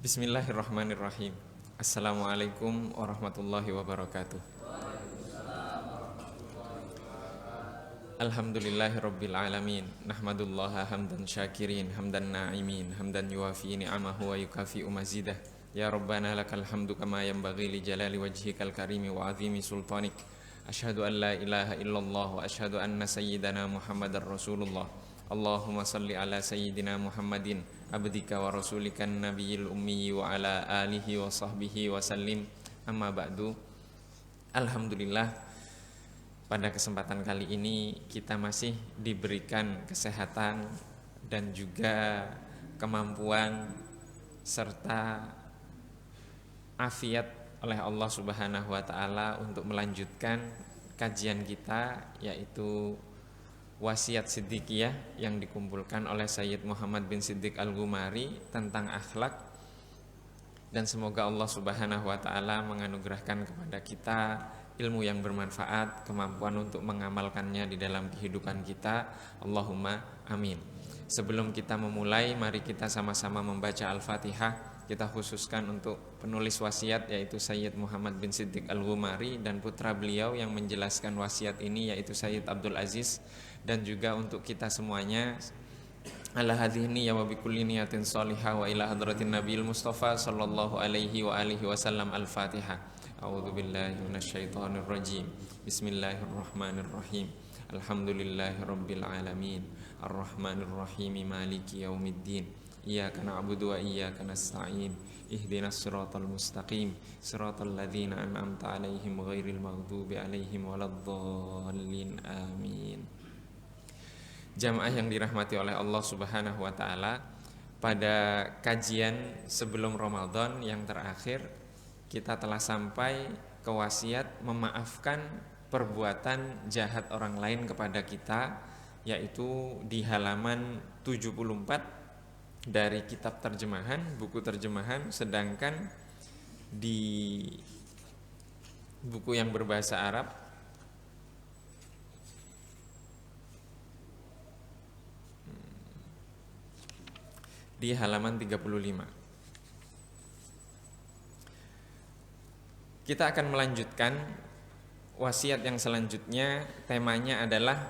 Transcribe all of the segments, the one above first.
Bismillahirrahmanirrahim. Assalamualaikum warahmatullahi wabarakatuh. Alhamdulillahirabbil alamin. Nahmadullaha hamdan syakirin, hamdan na'imin, hamdan yuwafi ni'amahu wa yukafi'u mazidah. Ya Rabbana lakal hamdu kama yanbaghi li jalali wajhikal karimi wa 'azimi sultanik. Asyhadu an la ilaha illallah wa asyhadu anna sayyidana Muhammadar Rasulullah. Allahumma salli ala sayyidina Muhammadin abdika wa rasulika nabiyil ummi wa ala alihi wa sahbihi wa sallim. Amma ba'du. Alhamdulillah, pada kesempatan kali ini kita masih diberikan kesehatan dan juga kemampuan serta afiat oleh Allah Subhanahu wa taala untuk melanjutkan kajian kita, yaitu wasiat Siddiqiyah yang dikumpulkan oleh Sayyid Muhammad bin Siddiq Al-Ghumari tentang akhlak. Dan semoga Allah Subhanahu wa taala menganugerahkan kepada kita ilmu yang bermanfaat, kemampuan untuk mengamalkannya di dalam kehidupan kita. Allahumma amin. Sebelum kita memulai, mari kita sama-sama membaca Al-Fatihah. Kita khususkan untuk penulis wasiat, yaitu Sayyid Muhammad bin Siddiq Al-Ghumari, dan putra beliau yang menjelaskan wasiat ini, yaitu Sayyid Abdul Aziz. Dan juga untuk kita semuanya, ala hadhihi ya wa bikulli niyatin shalihah wa ila hadratin nabiyil mustafa sallallahu alaihi wa alihi wasallam. Al-Fatihah. A'udzu billahi minasyaitonir rajim. Bismillahirrahmanirrahim. Alhamdulillahirabbil alamin. Arrahmanir rahim. Maliki yaumiddin. Iyyaka na'budu wa iyyaka nasta'in. Ihdinas siratal mustaqim. Siratal ladzina an'amta 'alaihim ghairil maghdubi 'alaihim waladdallin. Amin. Jamaah yang dirahmati oleh Allah Subhanahu wa taala, pada kajian sebelum Ramadan yang terakhir kita telah sampai ke wasiat memaafkan perbuatan jahat orang lain kepada kita, yaitu di halaman 74 dari kitab terjemahan, buku terjemahan. Sedangkan di buku yang berbahasa Arab di halaman 35. Kita akan melanjutkan wasiat yang selanjutnya. Temanya adalah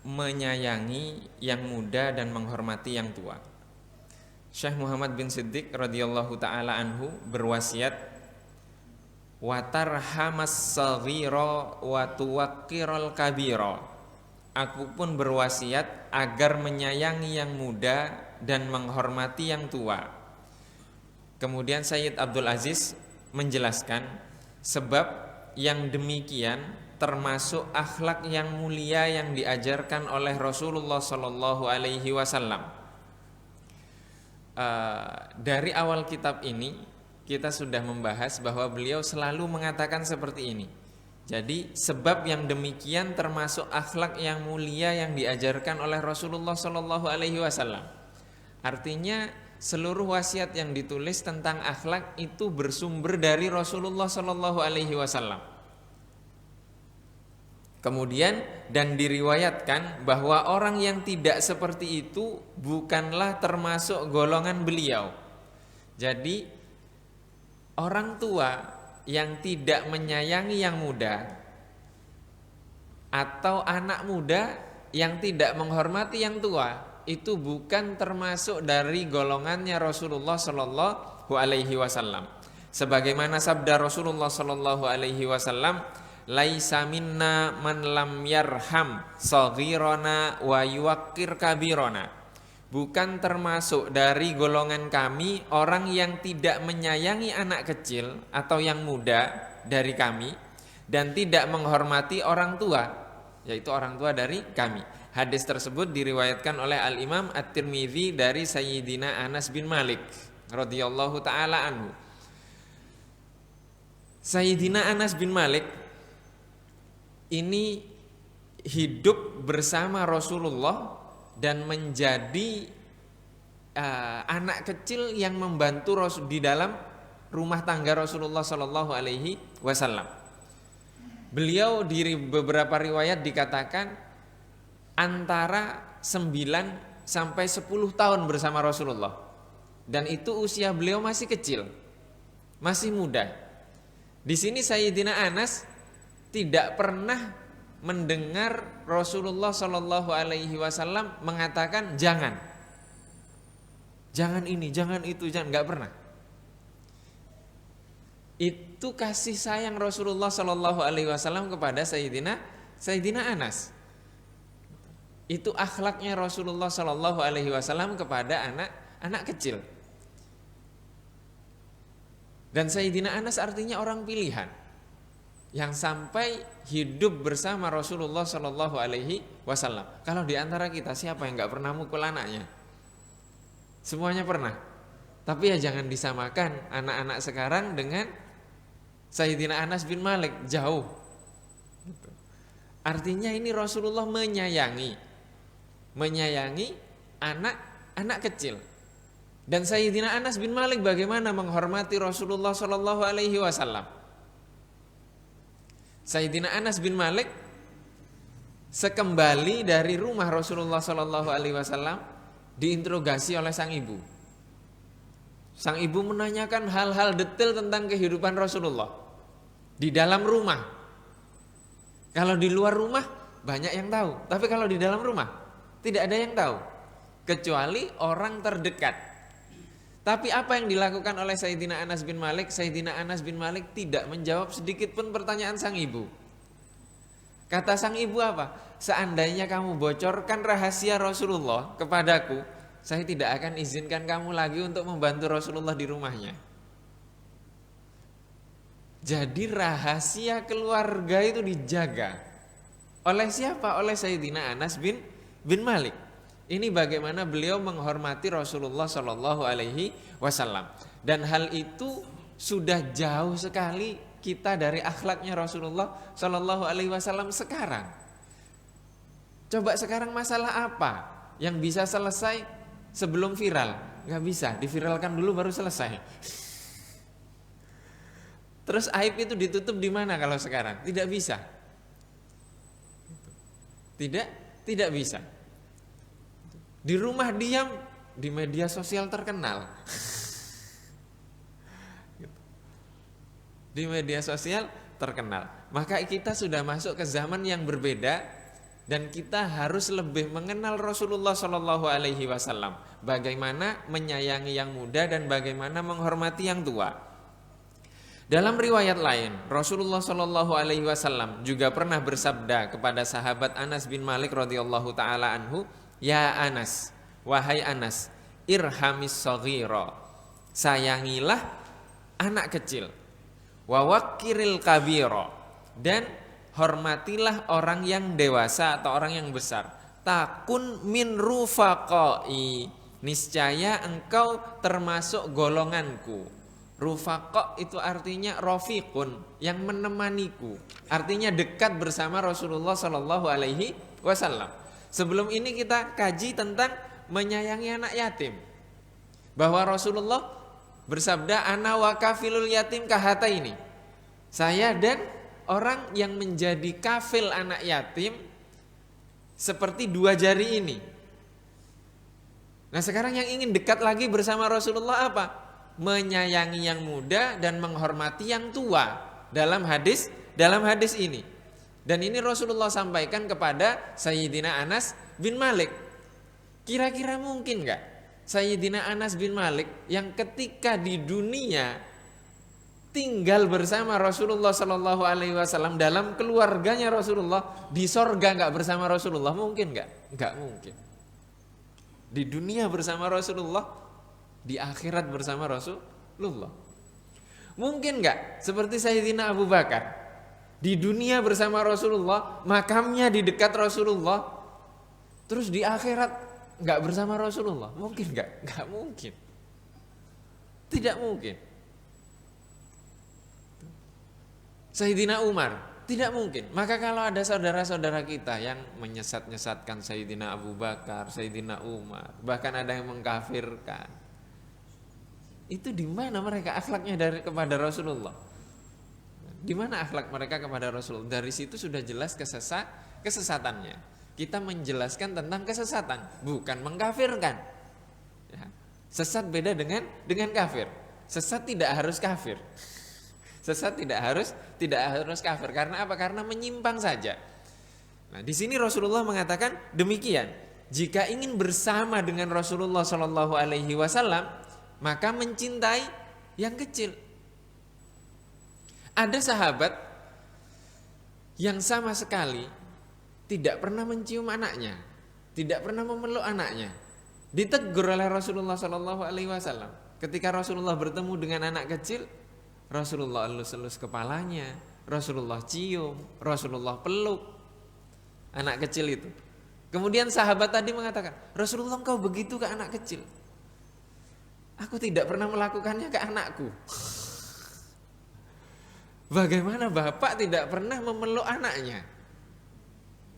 menyayangi yang muda dan menghormati yang tua. Syekh Muhammad bin Siddiq radhiyallahu taala anhu berwasiat, watarhamas saghira wa tuwaqqiral kabira. Aku pun berwasiat agar menyayangi yang muda dan menghormati yang tua. Kemudian Sayyid Abdul Aziz menjelaskan, sebab yang demikian termasuk akhlak yang mulia yang diajarkan oleh Rasulullah sallallahu alaihi wasallam. Dari awal kitab ini kita sudah membahas bahwa beliau selalu mengatakan seperti ini. Jadi sebab yang demikian termasuk akhlak yang mulia yang diajarkan oleh Rasulullah sallallahu alaihi wasallam. Artinya seluruh wasiat yang ditulis tentang akhlak itu bersumber dari Rasulullah sallallahu alaihi wasallam. Kemudian dan diriwayatkan bahwa orang yang tidak seperti itu bukanlah termasuk golongan beliau. Jadi orang tua yang tidak menyayangi yang muda, atau anak muda yang tidak menghormati yang tua, itu bukan termasuk dari golongannya Rasulullah sallallahu alaihi wasallam. Sebagaimana sabda Rasulullah sallallahu alaihi wasallam, laisa minna man lam yarham saghirana wa yuwaqqir kabirana. Bukan termasuk dari golongan kami orang yang tidak menyayangi anak kecil atau yang muda dari kami dan tidak menghormati orang tua, yaitu orang tua dari kami. Hadis tersebut diriwayatkan oleh Al-Imam At-Tirmidzi dari Sayyidina Anas bin Malik radhiyallahu taala anhu. Sayyidina Anas bin Malik ini hidup bersama Rasulullah dan menjadi anak kecil yang membantu Rasul di dalam rumah tangga Rasulullah Shallallahu Alaihi Wasallam. Beliau di beberapa riwayat dikatakan antara 9 sampai 10 tahun bersama Rasulullah. Dan itu usia beliau masih kecil, masih muda. Di sini Sayyidina Anas tidak pernah mendengar Rasulullah Shallallahu Alaihi Wasallam mengatakan jangan ini, jangan itu, jangan, nggak pernah. Itu kasih sayang Rasulullah Shallallahu Alaihi Wasallam kepada Sayyidina Anas. Itu akhlaknya Rasulullah Shallallahu Alaihi Wasallam kepada anak kecil. Dan Sayyidina Anas artinya orang pilihan yang sampai hidup bersama Rasulullah Shallallahu Alaihi Wasallam. Kalau di antara kita siapa yang nggak pernah mukul anaknya? Semuanya pernah. Tapi ya jangan disamakan anak-anak sekarang dengan Sayyidina Anas bin Malik, jauh. Artinya ini Rasulullah menyayangi anak kecil. Dan Sayyidina Anas bin Malik bagaimana menghormati Rasulullah Shallallahu Alaihi Wasallam? Sayyidina Anas bin Malik sekembali dari rumah Rasulullah Shallallahu Alaihi Wasallam diinterogasi oleh sang ibu. Sang ibu menanyakan hal-hal detail tentang kehidupan Rasulullah di dalam rumah. Kalau di luar rumah banyak yang tahu, tapi kalau di dalam rumah tidak ada yang tahu kecuali orang terdekat. Tapi apa yang dilakukan oleh Sayyidina Anas bin Malik? Sayyidina Anas bin Malik tidak menjawab sedikit pun pertanyaan sang ibu. Kata sang ibu apa? Seandainya kamu bocorkan rahasia Rasulullah kepadaku, saya tidak akan izinkan kamu lagi untuk membantu Rasulullah di rumahnya. Jadi rahasia keluarga itu dijaga. Oleh siapa? Oleh Sayyidina Anas bin Malik. Ini bagaimana beliau menghormati Rasulullah Shallallahu Alaihi Wasallam. Dan hal itu sudah jauh sekali kita dari akhlaknya Rasulullah Shallallahu Alaihi Wasallam sekarang. Coba sekarang masalah apa yang bisa selesai sebelum viral? Gak bisa, diviralkan dulu baru selesai. Terus aib itu ditutup di mana kalau sekarang? Tidak bisa. Tidak bisa. Di rumah diam, di media sosial terkenal. Di media sosial terkenal. Maka kita sudah masuk ke zaman yang berbeda dan kita harus lebih mengenal Rasulullah Shallallahu Alaihi Wasallam. Bagaimana menyayangi yang muda dan bagaimana menghormati yang tua. Dalam riwayat lain, Rasulullah Shallallahu Alaihi Wasallam juga pernah bersabda kepada sahabat Anas bin Malik radhiyallahu taala anhu, ya Anas, wahai Anas, irhamis shaghira, sayangilah anak kecil, wa waqqiril kabira, dan hormatilah orang yang dewasa atau orang yang besar. Takun min rufaqai, niscaya engkau termasuk golonganku. Rufaqo itu artinya rafiqun, yang menemaniku. Artinya dekat bersama Rasulullah Shallallahu Alaihi Wasallam. Sebelum ini kita kaji tentang menyayangi anak yatim. Bahwa Rasulullah bersabda, ana wa kafilul yatim kahata ini. Saya dan orang yang menjadi kafil anak yatim seperti dua jari ini. Nah sekarang yang ingin dekat lagi bersama Rasulullah apa? Menyayangi yang muda dan menghormati yang tua dalam hadis ini. Dan ini Rasulullah sampaikan kepada Sayyidina Anas bin Malik. Kira-kira mungkin gak Sayyidina Anas bin Malik yang ketika di dunia tinggal bersama Rasulullah Sallallahu Alaihi Wasallam dalam keluarganya Rasulullah, di sorga gak bersama Rasulullah? Mungkin gak? Gak mungkin. Di dunia bersama Rasulullah, di akhirat bersama Rasulullah. Mungkin gak seperti Sayyidina Abu Bakar, di dunia bersama Rasulullah, makamnya di dekat Rasulullah, terus di akhirat gak bersama Rasulullah? Mungkin gak? Gak mungkin. Tidak mungkin. Sayyidina Umar, tidak mungkin. Maka kalau ada saudara-saudara kita yang menyesat-nyesatkan Sayyidina Abu Bakar, Sayyidina Umar, bahkan ada yang mengkafirkan, itu di mana mereka akhlaknya kepada Rasulullah? Di mana akhlak mereka kepada Rasulullah? Dari situ sudah jelas kesesatannya. Kita menjelaskan tentang kesesatan, bukan mengkafirkan. Ya. Sesat beda dengan kafir. Sesat tidak harus kafir. Sesat tidak harus kafir. Karena apa? Karena menyimpang saja. Nah, di sini Rasulullah mengatakan demikian. Jika ingin bersama dengan Rasulullah Shallallahu Alaihi Wasallam, maka mencintai yang kecil. Ada sahabat yang sama sekali tidak pernah mencium anaknya, tidak pernah memeluk anaknya. Ditegur oleh Rasulullah Shallallahu Alaihi Wasallam. Ketika Rasulullah bertemu dengan anak kecil, Rasulullah elus-elus kepalanya, Rasulullah cium, Rasulullah peluk anak kecil itu. Kemudian sahabat tadi mengatakan, Rasulullah engkau begitu ke anak kecil. Aku tidak pernah melakukannya ke anakku. Bagaimana bapak tidak pernah memeluk anaknya?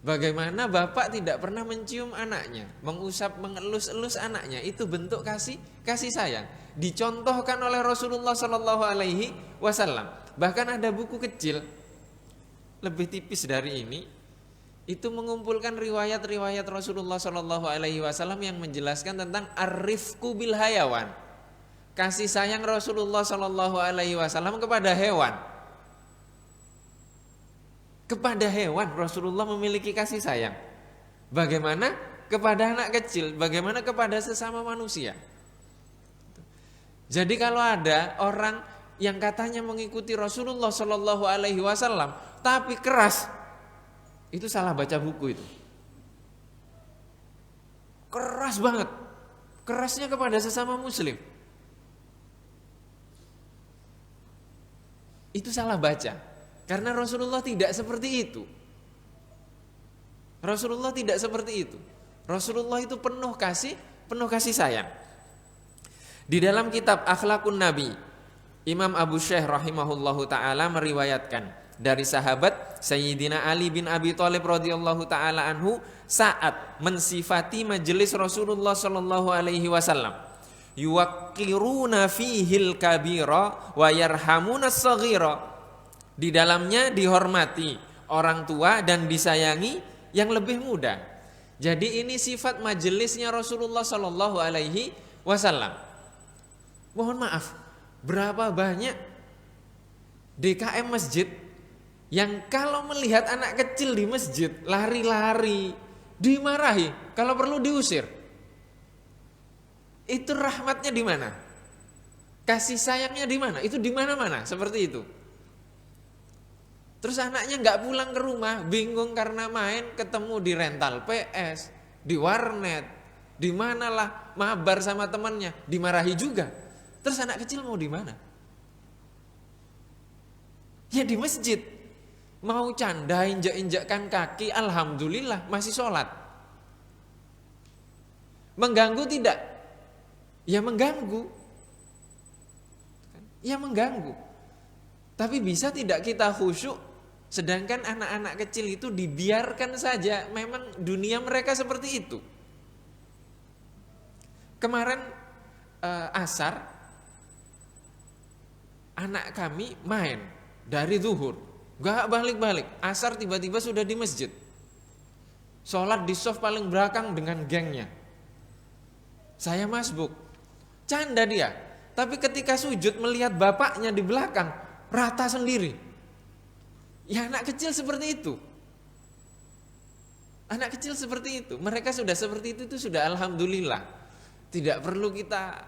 Bagaimana bapak tidak pernah mencium anaknya, mengusap, mengelus-elus anaknya? Itu bentuk kasih sayang. Dicontohkan oleh Rasulullah Shallallahu Alaihi Wasallam. Bahkan ada buku kecil, lebih tipis dari ini, itu mengumpulkan riwayat-riwayat Rasulullah Shallallahu Alaihi Wasallam yang menjelaskan tentang ar-rifqu bil hayawan, kasih sayang Rasulullah Shallallahu Alaihi Wasallam kepada hewan. Kepada hewan Rasulullah memiliki kasih sayang. Bagaimana kepada anak kecil, bagaimana kepada sesama manusia. Jadi kalau ada orang yang katanya mengikuti Rasulullah Shallallahu Alaihi Wasallam tapi keras, itu salah baca buku itu. Keras banget, kerasnya kepada sesama muslim. Itu salah baca. Karena Rasulullah tidak seperti itu. Rasulullah tidak seperti itu. Rasulullah itu penuh kasih sayang. Di dalam kitab Akhlakun Nabi, Imam Abu Syekh rahimahullahu taala meriwayatkan dari sahabat Sayyidina Ali bin Abi Thalib radhiyallahu taala anhu saat mensifati majelis Rasulullah sallallahu alaihi wasallam, yuwaqqiruna fihil kabira wa yarhamuna as-saghira. Di dalamnya dihormati orang tua dan disayangi yang lebih muda. Jadi ini sifat majelisnya Rasulullah sallallahu alaihi wasallam. Mohon maaf, berapa banyak DKM masjid yang kalau melihat anak kecil di masjid lari-lari, dimarahi, kalau perlu diusir. Itu rahmatnya di mana? Kasih sayangnya di mana? Itu di mana-mana seperti itu. Terus anaknya nggak pulang ke rumah, bingung karena main ketemu di rental PS, di warnet, di manalah, mabar sama temannya, dimarahi juga. Terus anak kecil mau di mana? Ya di masjid. Mau canda, injak-injakkan kaki, alhamdulillah masih sholat. Mengganggu tidak? Ya mengganggu. Ya mengganggu. Tapi bisa tidak kita khusyuk? Sedangkan anak-anak kecil itu dibiarkan saja, memang dunia mereka seperti itu. Kemarin asar, anak kami main dari zuhur, gak balik-balik, asar tiba-tiba sudah di masjid. Sholat di sof paling belakang dengan gengnya. Saya masbuk, canda dia. Tapi ketika sujud melihat bapaknya di belakang, rata sendiri. Ya anak kecil seperti itu. Anak kecil seperti itu. Mereka sudah seperti itu sudah alhamdulillah. Tidak perlu kita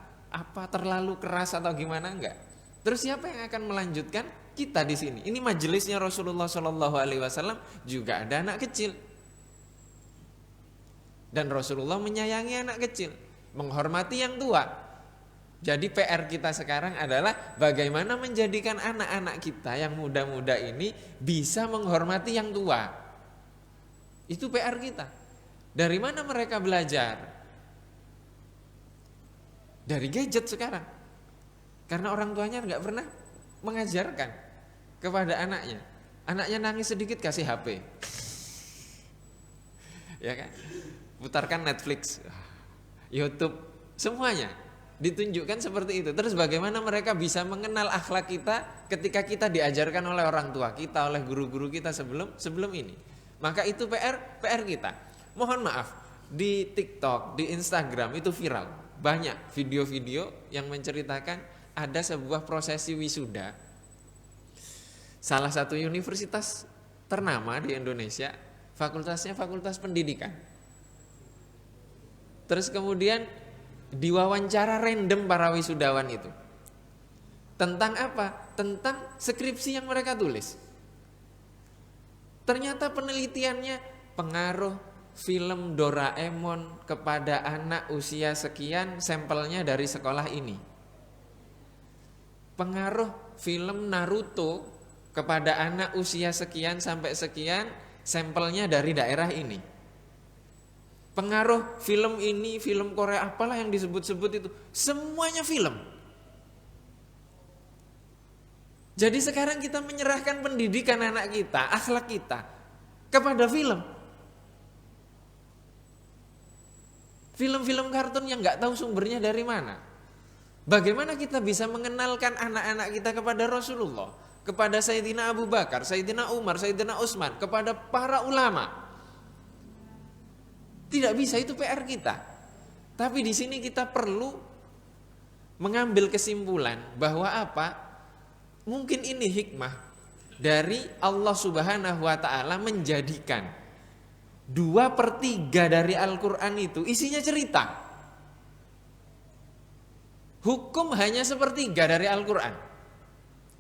terlalu keras atau gimana, enggak. Terus siapa yang akan melanjutkan? Kita di sini. Ini majelisnya Rasulullah Shallallahu Alaihi Wasallam, juga ada anak kecil. Dan Rasulullah menyayangi anak kecil, menghormati yang tua. Jadi PR kita sekarang adalah bagaimana menjadikan anak-anak kita yang muda-muda ini bisa menghormati yang tua. Itu PR kita. Dari mana mereka belajar? Dari gadget sekarang. Karena orang tuanya nggak pernah mengajarkan kepada anaknya. Anaknya nangis sedikit kasih HP. Ya kan? Putarkan Netflix, YouTube, semuanya ditunjukkan seperti itu. Terus bagaimana mereka bisa mengenal akhlak kita ketika kita diajarkan oleh orang tua kita, oleh guru-guru kita sebelum ini. Maka itu PR kita. Mohon maaf, di TikTok, di Instagram itu viral. banyak video-video yang menceritakan ada sebuah prosesi wisuda salah satu universitas ternama di Indonesia, fakultasnya fakultas pendidikan. Terus kemudian diwawancara random para wisudawan itu. Tentang apa? Tentang skripsi yang mereka tulis. Ternyata penelitiannya pengaruh film Doraemon kepada anak usia sekian, sampelnya dari sekolah ini. Pengaruh film Naruto kepada anak usia sekian sampai sekian, sampelnya dari daerah ini. Pengaruh film ini, film Korea, apalah yang disebut-sebut itu, semuanya film. Jadi sekarang kita menyerahkan pendidikan anak kita, akhlak kita kepada film. Film-film kartun yang nggak tahu sumbernya dari mana. Bagaimana kita bisa mengenalkan anak-anak kita kepada Rasulullah, kepada Sayyidina Abu Bakar, Sayyidina Umar, Sayyidina Utsman, kepada para ulama? Tidak bisa, itu PR kita. Tapi di sini kita perlu mengambil kesimpulan bahwa apa? Mungkin ini hikmah dari Allah Subhanahu wa ta'ala menjadikan 2/3 dari Al-Quran itu isinya cerita. Hukum hanya 1/3 dari Al-Quran,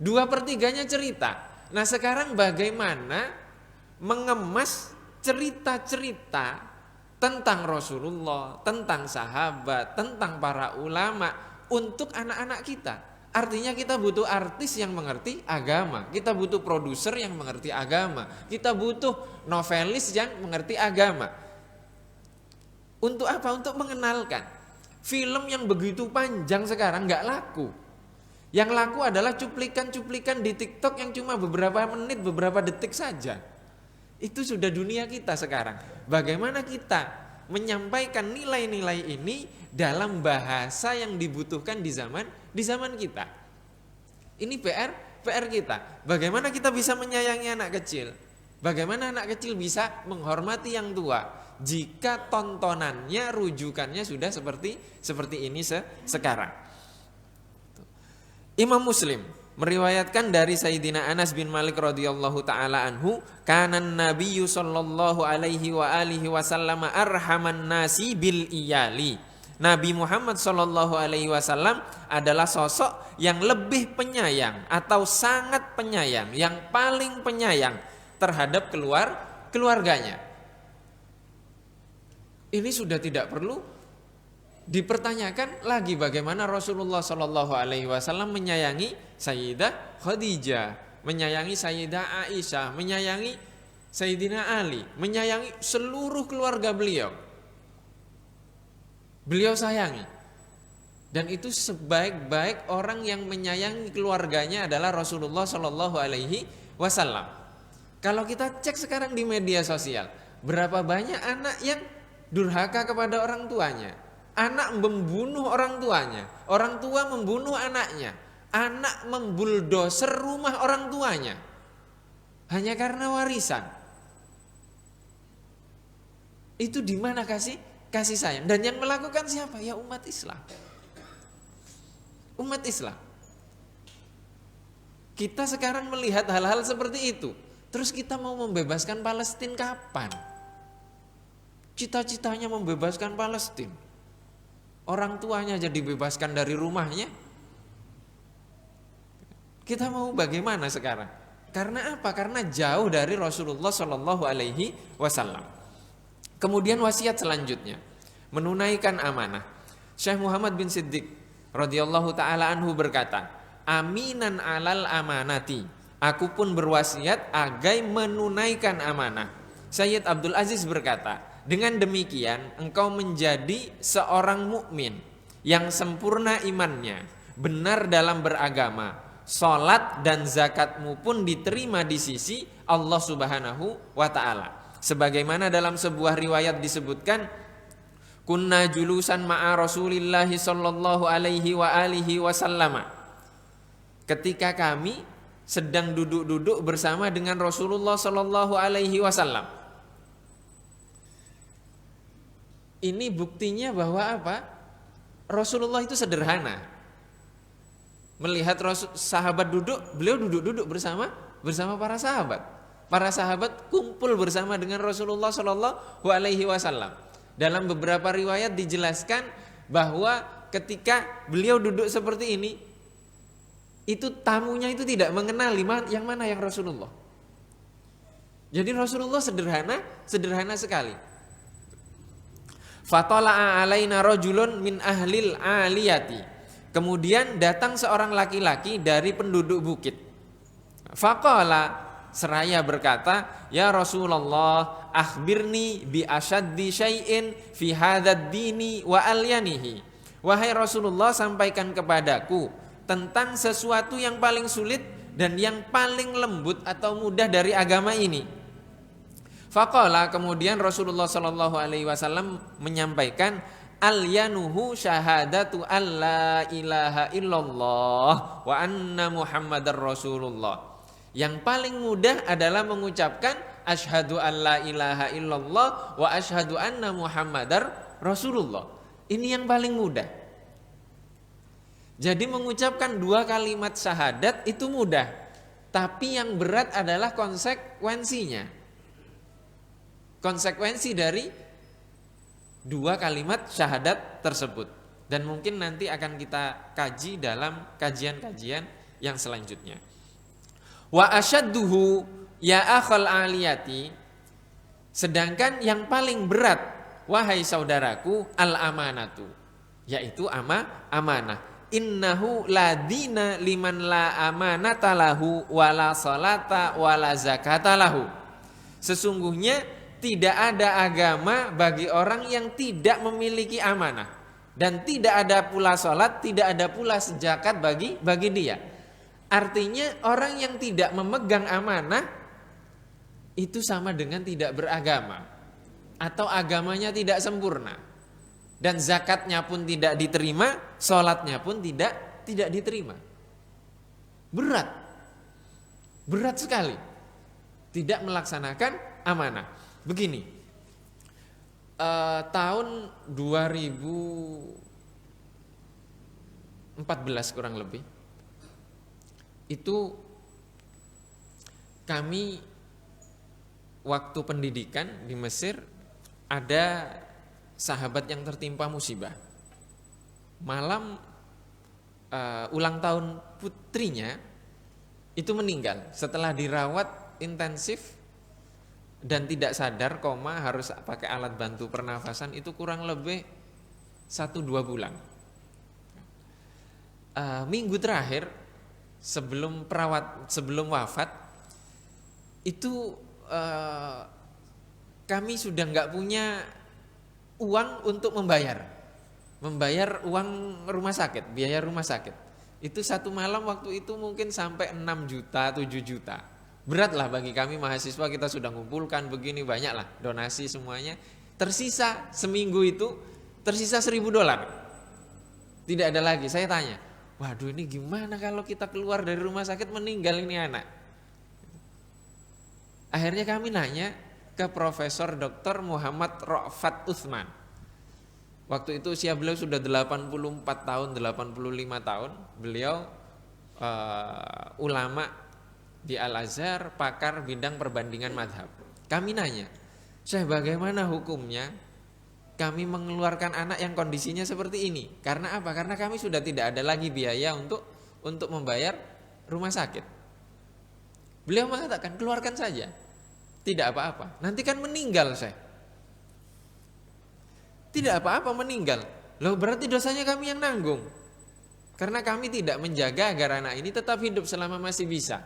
2/3-nya cerita. Nah sekarang bagaimana mengemas cerita-cerita tentang Rasulullah, tentang sahabat, tentang para ulama untuk anak-anak kita. Artinya kita butuh artis yang mengerti agama, kita butuh produser yang mengerti agama, kita butuh novelis yang mengerti agama. Untuk apa? Untuk mengenalkan. Film yang begitu panjang sekarang nggak laku. Yang laku adalah cuplikan-cuplikan di TikTok yang cuma beberapa menit, beberapa detik saja. Itu sudah dunia kita sekarang. Bagaimana kita menyampaikan nilai-nilai ini dalam bahasa yang dibutuhkan di zaman kita. Ini PR kita. Bagaimana kita bisa menyayangi anak kecil? Bagaimana anak kecil bisa menghormati yang tua jika tontonannya, rujukannya sudah seperti ini sekarang. Imam Muslim meriwayatkan dari Sayyidina Anas bin Malik radhiyallahu taala anhu, kanan nabiyyu sallallahu alaihi wa alihi wasallam arhaman nasi bil iyali. Nabi Muhammad sallallahu alaihi wasallam adalah sosok yang lebih penyayang atau sangat penyayang, yang paling penyayang terhadap keluarganya. Ini sudah tidak perlu dipertanyakan lagi bagaimana Rasulullah sallallahu alaihi wasallam menyayangi Sayyidah Khadijah, menyayangi Sayyidah Aisyah, menyayangi Sayyidina Ali, menyayangi seluruh keluarga beliau. Beliau sayangi. Dan itu sebaik-baik orang yang menyayangi keluarganya adalah Rasulullah sallallahu alaihi wasallam. Kalau kita cek sekarang di media sosial, berapa banyak anak yang durhaka kepada orang tuanya, anak membunuh orang tuanya, orang tua membunuh anaknya, anak membuldoser rumah orang tuanya hanya karena warisan. Itu di mana kasih sayang? Dan yang melakukan siapa? Ya umat Islam. Umat Islam. Kita sekarang melihat hal-hal seperti itu. Terus kita mau membebaskan Palestina kapan? Cita-citanya membebaskan Palestina. Orang tuanya jadi dibebaskan dari rumahnya. Kita mau bagaimana sekarang? Karena apa? Karena jauh dari Rasulullah Shallallahu Alaihi Wasallam. Kemudian wasiat selanjutnya, menunaikan amanah. Syekh Muhammad bin Siddiq radhiyallahu taala anhu berkata, aminan alal amanati, aku pun berwasiat agar menunaikan amanah. Sayyid Abdul Aziz berkata, dengan demikian engkau menjadi seorang mukmin yang sempurna imannya, benar dalam beragama, salat dan zakatmu pun diterima di sisi Allah Subhanahu wa taala. Sebagaimana dalam sebuah riwayat disebutkan, kunna julusan ma'a Rasulillah sallallahu alaihi wa alihi wasallam. Ketika kami sedang duduk-duduk bersama dengan Rasulullah sallallahu alaihi wasallam. Ini buktinya bahwa apa? Rasulullah itu sederhana. Melihat sahabat duduk, beliau duduk bersama para sahabat. Para sahabat kumpul bersama dengan Rasulullah Shallallahu Alaihi Wasallam. Dalam beberapa riwayat dijelaskan bahwa ketika beliau duduk seperti ini, itu tamunya itu tidak mengenali yang mana yang Rasulullah. Jadi Rasulullah sederhana sekali. Fatala'a alaina rajulun min ahlil aliyati. Kemudian datang seorang laki-laki dari penduduk bukit. Faqala, seraya berkata, ya Rasulullah, akhbirni bi asyaddi syai'in fi hadzal dini wa alyanihi. Wahai Rasulullah, sampaikan kepadaku tentang sesuatu yang paling sulit dan yang paling lembut atau mudah dari agama ini. Faqala, kemudian Rasulullah Shallallahu Alaihi Wasallam menyampaikan, al-yanuhu syahadatu alla ilaha illallah wa anna muhammadar rasulullah. Yang paling mudah adalah mengucapkan asyhadu alla ilaha illallah wa asyhadu anna muhammadar rasulullah. Ini yang paling mudah. Jadi mengucapkan 2 kalimat syahadat itu mudah, tapi yang berat adalah konsekuensinya. Konsekuensi dari 2 kalimat syahadat tersebut. Dan mungkin nanti akan kita kaji dalam kajian-kajian yang selanjutnya. Wa asyadduhu ya akhal aliyati. Sedangkan yang paling berat, wahai saudaraku, al-amanatu, yaitu amanah. Innahu la dina liman la amanata lahu wala salata wala zakata lahu. Sesungguhnya tidak ada agama bagi orang yang tidak memiliki amanah, dan tidak ada pula salat, tidak ada pula zakat bagi dia. Artinya orang yang tidak memegang amanah itu sama dengan tidak beragama, atau agamanya tidak sempurna, dan zakatnya pun tidak diterima, salatnya pun tidak diterima. Berat sekali tidak melaksanakan amanah. Begini, tahun 2014 kurang lebih, itu kami waktu pendidikan di Mesir, ada sahabat yang tertimpa musibah. Malam ulang tahun putrinya itu meninggal setelah dirawat intensif dan tidak sadar, koma, harus pakai alat bantu pernafasan, itu kurang lebih 1-2 bulan. Minggu terakhir sebelum wafat itu kami sudah nggak punya uang untuk membayar uang rumah sakit, biaya rumah sakit. Itu satu malam waktu itu mungkin sampai 6 juta, 7 juta. Beratlah bagi kami mahasiswa, kita sudah ngumpulkan begini banyaklah donasi semuanya. Tersisa seminggu itu tersisa $1.000. Tidak ada lagi. Saya tanya, waduh ini gimana kalau kita keluar dari rumah sakit meninggal ini anak? Akhirnya kami nanya ke Profesor Dr. Muhammad Ra'fat Utsman. Waktu itu usia beliau sudah 84 tahun, 85 tahun. Beliau ulama di Al-Azhar, pakar bidang perbandingan madhab. Kami nanya, Syekh, bagaimana hukumnya kami mengeluarkan anak yang kondisinya seperti ini? Karena apa? Karena kami sudah tidak ada lagi biaya untuk membayar rumah sakit. Beliau mengatakan, keluarkan saja, tidak apa-apa. Nanti kan meninggal, Syekh. Tidak apa-apa meninggal. Loh, berarti dosanya kami yang nanggung. Karena kami tidak menjaga agar anak ini tetap hidup selama masih bisa,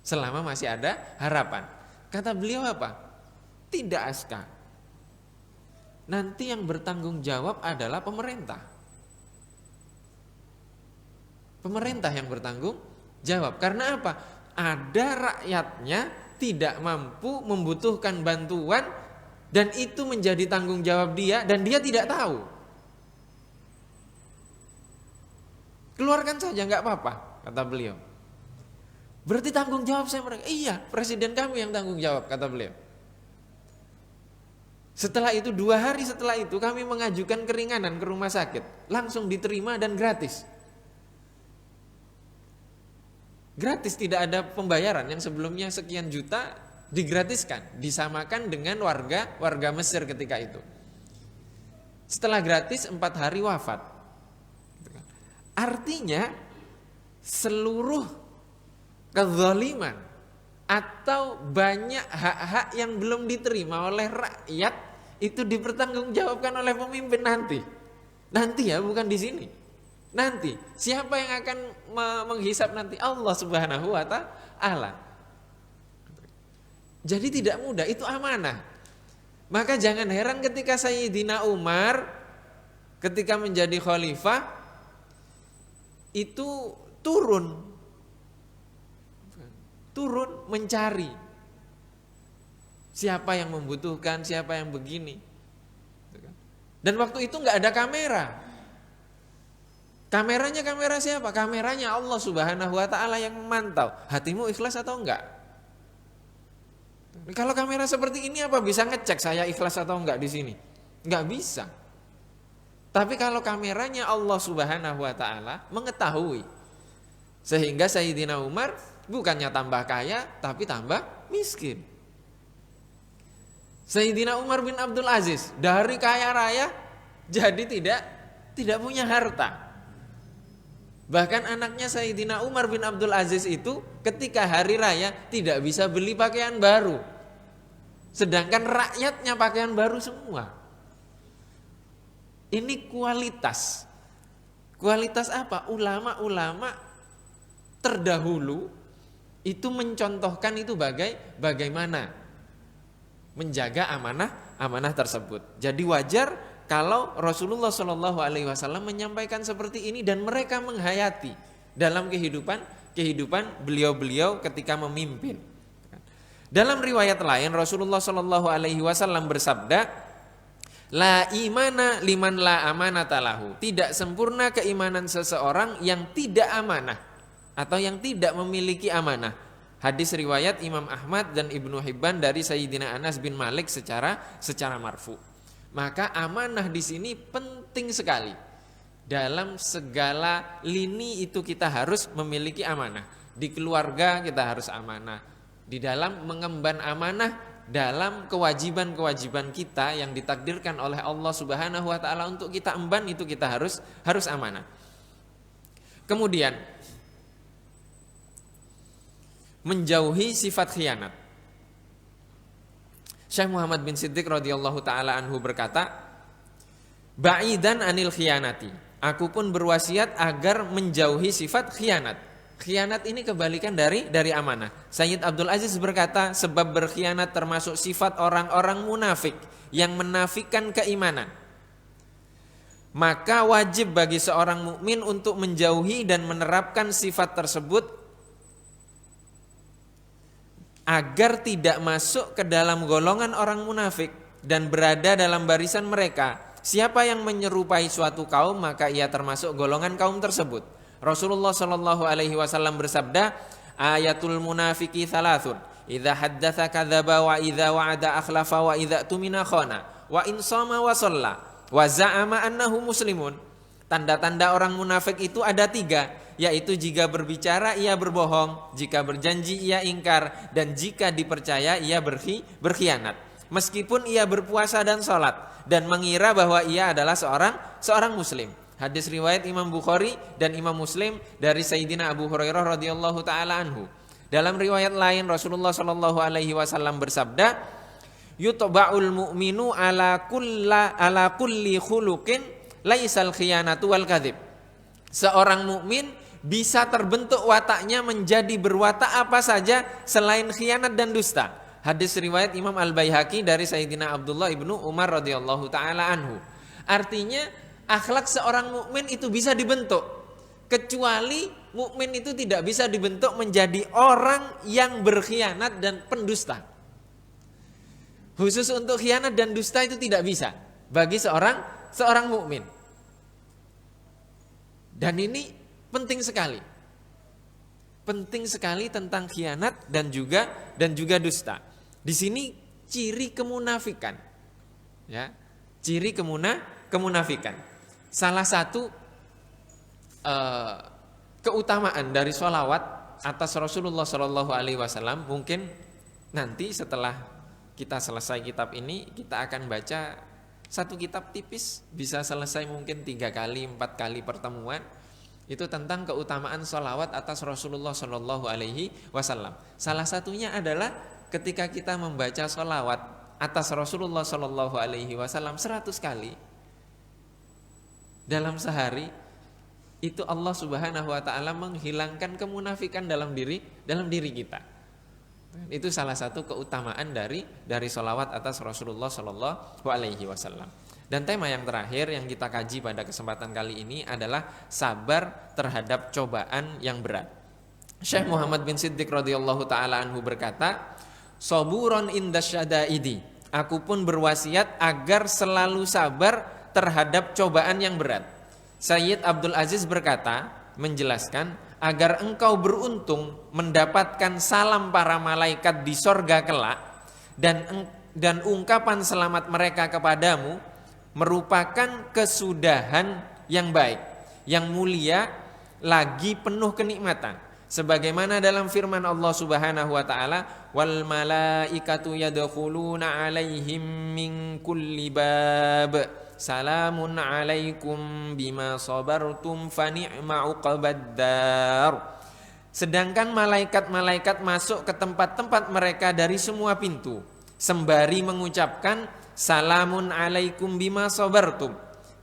selama masih ada harapan. Kata beliau apa? Tidak, Aska. Nanti yang bertanggung jawab adalah pemerintah. Pemerintah yang bertanggung jawab. Karena apa? Ada rakyatnya tidak mampu, membutuhkan bantuan, dan itu menjadi tanggung jawab dia, dan dia tidak tahu. Keluarkan saja, nggak apa-apa, kata beliau. Berarti tanggung jawab saya mereka. Iya, presiden kami yang tanggung jawab, kata beliau. Setelah itu 2 hari setelah itu kami mengajukan keringanan ke rumah sakit, langsung diterima dan gratis. Gratis, tidak ada pembayaran. Yang sebelumnya sekian juta digratiskan, disamakan dengan warga Mesir ketika itu. Setelah gratis 4 hari wafat. Artinya seluruh kezaliman atau banyak hak-hak yang belum diterima oleh rakyat itu dipertanggungjawabkan oleh pemimpin nanti. Nanti ya, bukan di sini. Nanti siapa yang akan menghisap nanti? Allah Subhanahu wa taala. Jadi tidak mudah, itu amanah. Maka jangan heran ketika Sayyidina Umar ketika menjadi khalifah itu turun mencari siapa yang membutuhkan, siapa yang begini. Dan waktu itu nggak ada kamera. Kameranya kamera siapa? Kameranya Allah Subhanahu wa taala yang memantau. Hatimu ikhlas atau enggak? Kalau kamera seperti ini apa bisa ngecek saya ikhlas atau enggak di sini? Enggak bisa. Tapi kalau kameranya Allah Subhanahu wa taala mengetahui. Sehingga Sayyidina Umar bukannya tambah kaya tapi tambah miskin. Sayyidina Umar bin Abdul Aziz dari kaya raya jadi tidak punya harta. Bahkan anaknya Sayyidina Umar bin Abdul Aziz itu ketika hari raya tidak bisa beli pakaian baru. Sedangkan rakyatnya pakaian baru semua. Ini kualitas. Kualitas apa? Ulama-ulama terdahulu itu mencontohkan itu bagaimana menjaga amanah tersebut. Jadi wajar kalau Rasulullah Shallallahu Alaihi Wasallam menyampaikan seperti ini dan mereka menghayati dalam kehidupan beliau-beliau ketika memimpin. Dalam riwayat lain Rasulullah Shallallahu Alaihi Wasallam bersabda, la imana liman la amanata lahu. Tidak sempurna keimanan seseorang yang tidak amanah atau yang tidak memiliki amanah. Hadis riwayat Imam Ahmad dan Ibnu Hibban dari Sayyidina Anas bin Malik secara marfu. Maka amanah di sini penting sekali. Dalam segala lini itu kita harus memiliki amanah. Di keluarga kita harus amanah. Di dalam mengemban amanah dalam kewajiban-kewajiban kita yang ditakdirkan oleh Allah Subhanahu wa taala untuk kita emban, itu kita harus amanah. Kemudian menjauhi sifat khianat. Syekh Muhammad bin Siddiq radhiyallahu taala anhu berkata, ba'idan anil khianati. Aku pun berwasiat agar menjauhi sifat khianat. Khianat ini kebalikan dari amanah. Sayyid Abdul Aziz berkata, sebab berkhianat termasuk sifat orang-orang munafik yang menafikan keimanan. Maka wajib bagi seorang mukmin untuk menjauhi dan menerapkan sifat tersebut agar tidak masuk ke dalam golongan orang munafik dan berada dalam barisan mereka. Siapa yang menyerupai suatu kaum maka ia termasuk golongan kaum tersebut. Rasulullah Shallallahu Alaihi Wasallam bersabda, ayatul munafiki thalathun, idza haddatsa kadzaba wa idza wa'ada akhlafa wa idza tumina khana wa in shama wa shalla wa za'ama annahu muslimun. Tanda-tanda orang munafik itu ada 3, yaitu jika berbicara ia berbohong, jika berjanji ia ingkar, dan jika dipercaya ia berkhianat. Meskipun ia berpuasa dan sholat dan mengira bahwa ia adalah seorang muslim. Hadis riwayat Imam Bukhari dan Imam Muslim dari Sayyidina Abu Hurairah radhiyallahu taala anhu. Dalam riwayat lain Rasulullah Shallallahu Alaihi Wasallam bersabda, yutba'ul mu'minu ala kulli khuluqin laisal khiyanatu wal kadzib. Seorang mukmin bisa terbentuk wataknya menjadi berwatak apa saja selain khianat dan dusta. Hadis riwayat Imam Al-Baihaqi dari Sayyidina Abdullah ibnu Umar radhiyallahu taala anhu. Artinya akhlak seorang mukmin itu bisa dibentuk, kecuali mukmin itu tidak bisa dibentuk menjadi orang yang berkhianat dan pendusta. Khusus untuk khianat dan dusta itu tidak bisa bagi seorang mukmin. Dan ini penting sekali. Penting sekali tentang khianat dan juga dusta. Di sini ciri kemunafikan. Ya, ciri kemunafikan. Salah satu keutamaan dari sholawat atas Rasulullah Shallallahu Alaihi Wasallam, mungkin nanti setelah kita selesai kitab ini kita akan baca satu kitab tipis, bisa selesai mungkin 3 kali 4 kali pertemuan, itu tentang keutamaan sholawat atas Rasulullah Shallallahu Alaihi Wasallam. Salah satunya adalah ketika kita membaca sholawat atas Rasulullah Shallallahu Alaihi Wasallam 100 kali dalam sehari, itu Allah Subhanahu Wa Taala menghilangkan kemunafikan dalam diri kita. Itu salah satu keutamaan dari sholawat atas Rasulullah Shallallahu Alaihi Wasallam. Dan tema yang terakhir yang kita kaji pada kesempatan kali ini adalah sabar terhadap cobaan yang berat. Syekh Muhammad bin Siddiq radhiyallahu taala anhu berkata, "Saburon indasyadaidi." Aku pun berwasiat agar selalu sabar terhadap cobaan yang berat. Sayyid Abdul Aziz berkata, menjelaskan, agar engkau beruntung mendapatkan salam para malaikat di sorga kelak, dan ungkapan selamat mereka kepadamu merupakan kesudahan yang baik, yang mulia, lagi penuh kenikmatan. Sebagaimana dalam firman Allah Subhanahu wa taala, wal malaikatu yadkhuluna alaihim min kulli bab salamun alaikum bima sabartum fa ni'ma uqbaddar. Sedangkan malaikat-malaikat masuk ke tempat-tempat mereka dari semua pintu sembari mengucapkan salamun alaikum bima sabartum,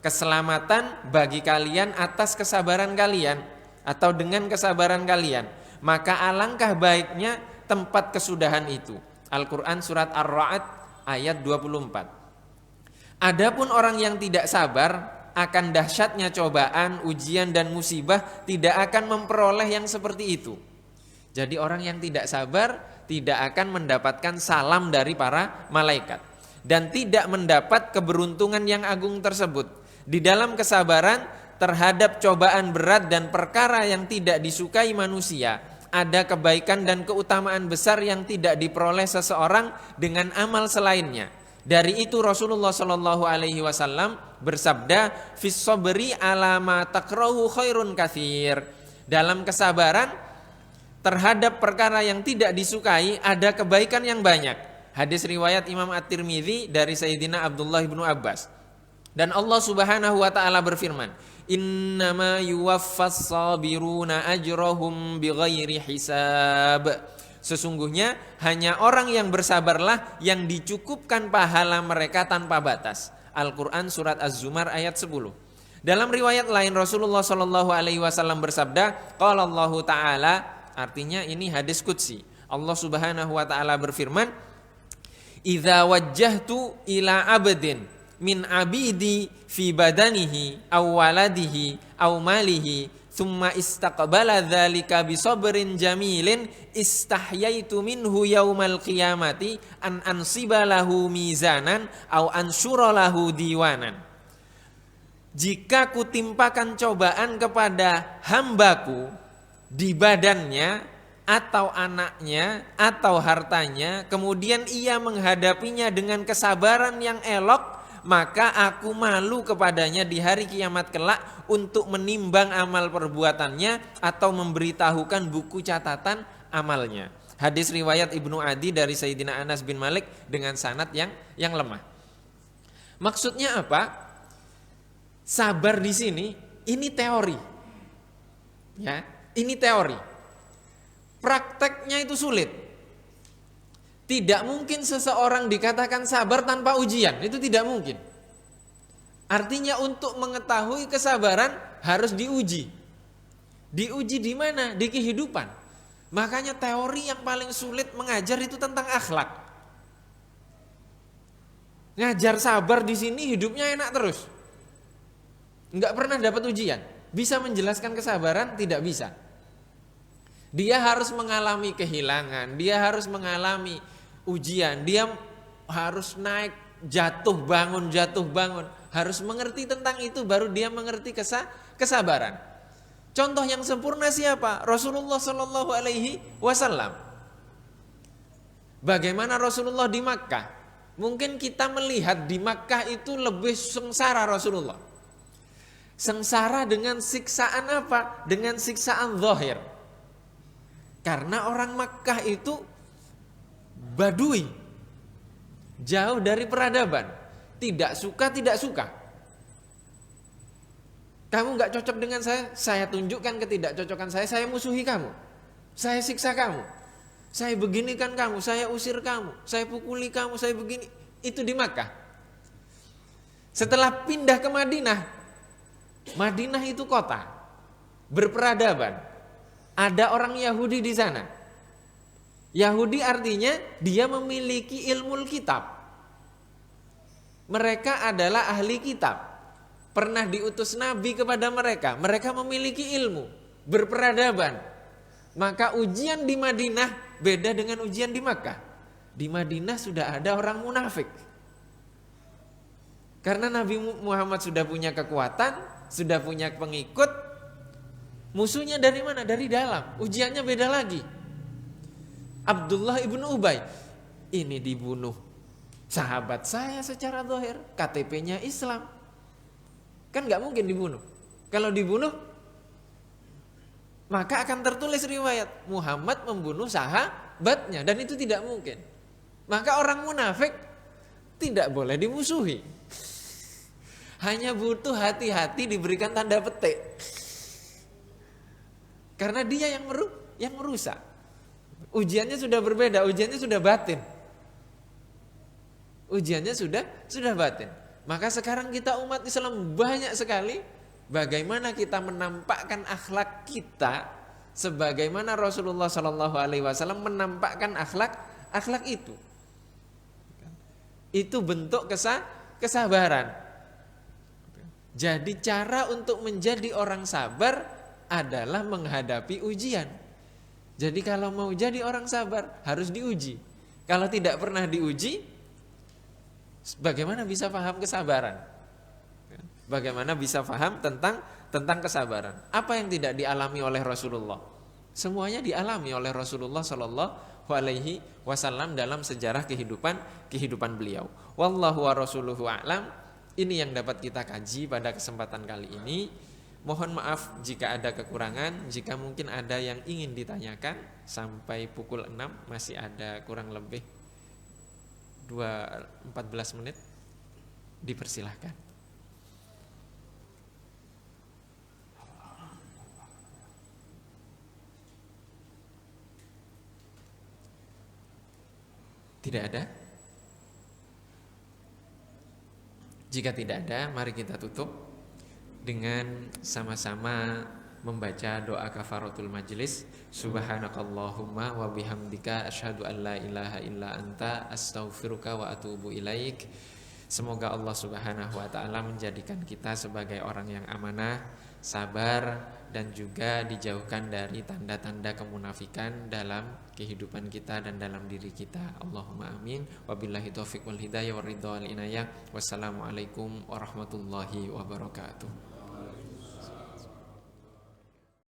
keselamatan bagi kalian atas kesabaran kalian atau dengan kesabaran kalian. Maka alangkah baiknya tempat kesudahan itu. Al-Quran surat Ar-Ra'd ayat 24. Adapun orang yang tidak sabar akan dahsyatnya cobaan, ujian dan musibah, tidak akan memperoleh yang seperti itu. Jadi orang yang tidak sabar tidak akan mendapatkan salam dari para malaikat dan tidak mendapat keberuntungan yang agung tersebut. Di dalam kesabaran terhadap cobaan berat dan perkara yang tidak disukai manusia, ada kebaikan dan keutamaan besar yang tidak diperoleh seseorang dengan amal selainnya. Dari itu Rasulullah Shallallahu Alaihi Wasallam bersabda, "Fis sabri ala ma takrahu khairun katsir." Dalam kesabaran terhadap perkara yang tidak disukai ada kebaikan yang banyak. Hadis riwayat Imam At-Tirmidzi dari Sayyidina Abdullah bin Abbas. Dan Allah Subhanahu wa taala berfirman, "Innama yuwaffas sabiruna ajrahum bighairi hisab." Sesungguhnya hanya orang yang bersabarlah yang dicukupkan pahala mereka tanpa batas. Al-Quran surat Az-Zumar ayat 10. Dalam riwayat lain Rasulullah Shallallahu Alaihi Wasallam bersabda, qala Allah Taala, artinya ini hadis qudsi. Allah Subhanahu Wa Taala berfirman, "Idza wajjahtu ila abdin min abidi fi badanihi aw waladihi aw malihi thumma istaqbala dzalika bi sabrin jamilin istahyaitu minhu yaumal qiyamati an ansiba lahu mizanan aw ansyura lahu diwanan." Jika kutimpakan cobaan kepada hambaku di badannya atau anaknya atau hartanya, kemudian ia menghadapinya dengan kesabaran yang elok, maka aku malu kepadanya di hari kiamat kelak untuk menimbang amal perbuatannya atau memberitahukan buku catatan amalnya. Hadis riwayat Ibnu Adi dari Sayyidina Anas bin Malik dengan sanad yang lemah. Maksudnya apa? Sabar di sini ini teori. Ya, ini teori. Prakteknya itu sulit. Tidak mungkin seseorang dikatakan sabar tanpa ujian, itu tidak mungkin. Artinya untuk mengetahui kesabaran harus diuji. Diuji di mana? Di kehidupan. Makanya teori yang paling sulit mengajar itu tentang akhlak. Ngajar sabar di sini hidupnya enak terus. Enggak pernah dapat ujian. Bisa menjelaskan kesabaran? Tidak bisa. Dia harus mengalami kehilangan, dia harus mengalami ujian, dia harus naik, jatuh bangun, harus mengerti tentang itu baru dia mengerti kesabaran. Contoh yang sempurna siapa? Rasulullah Shallallahu Alaihi Wasallam. Bagaimana Rasulullah di Makkah? Mungkin kita melihat di Makkah itu lebih sengsara Rasulullah. Sengsara dengan siksaan apa? Dengan siksaan zahir. Karena orang Makkah itu badui, jauh dari peradaban, tidak suka. Kamu gak cocok dengan saya tunjukkan ketidakcocokan saya musuhi kamu, saya siksa kamu, saya beginikan kamu, saya usir kamu, saya pukuli kamu, saya begini. Itu di Makkah. Setelah pindah ke Madinah, Madinah itu kota berperadaban. Ada orang Yahudi di sana. Yahudi artinya dia memiliki ilmu kitab. Mereka adalah ahli kitab. Pernah diutus Nabi kepada mereka. Mereka memiliki ilmu, berperadaban. Maka ujian di Madinah beda dengan ujian di Makkah. Di Madinah sudah ada orang munafik. Karena Nabi Muhammad sudah punya kekuatan, sudah punya pengikut. Musuhnya dari mana? Dari dalam. Ujiannya beda lagi. Abdullah ibnu Ubay ini dibunuh sahabat saya secara zahir, KTP-nya Islam. Kan gak mungkin dibunuh. Kalau dibunuh maka akan tertulis riwayat Muhammad membunuh sahabatnya, dan itu tidak mungkin. Maka orang munafik tidak boleh dimusuhi. Hanya butuh hati-hati, diberikan tanda petik. Karena dia yang merusak. Ujiannya sudah berbeda, ujiannya sudah batin. Ujiannya sudah batin. Maka sekarang kita umat Islam banyak sekali bagaimana kita menampakkan akhlak kita sebagaimana Rasulullah SAW menampakkan akhlak itu. Itu bentuk kesabaran. Jadi cara untuk menjadi orang sabar adalah menghadapi ujian. Jadi kalau mau jadi orang sabar harus diuji. Kalau tidak pernah diuji, bagaimana bisa paham kesabaran? Bagaimana bisa paham tentang kesabaran? Apa yang tidak dialami oleh Rasulullah? Semuanya dialami oleh Rasulullah Shallallahu Alaihi Wasallam dalam sejarah kehidupan beliau. Wallahu wa rasuluhu a'lam. Ini yang dapat kita kaji pada kesempatan kali ini. Mohon maaf jika ada kekurangan, jika mungkin ada yang ingin ditanyakan. Sampai pukul 6 masih ada kurang lebih 14 menit. Dipersilahkan. Tidak ada? Jika tidak ada, mari kita tutup dengan sama-sama membaca doa kafaratul majlis. Subhanakallahumma wa bihamdika asyhadu an la ilaha illa anta astaghfiruka wa atubu ilaik. Semoga Allah Subhanahu wa taala menjadikan kita sebagai orang yang amanah, sabar, dan juga dijauhkan dari tanda-tanda kemunafikan dalam kehidupan kita dan dalam diri kita. Allahumma amin. Wabillahi taufiq wal hidayah war ridha wal inayah. Wassalamualaikum warahmatullahi wabarakatuh.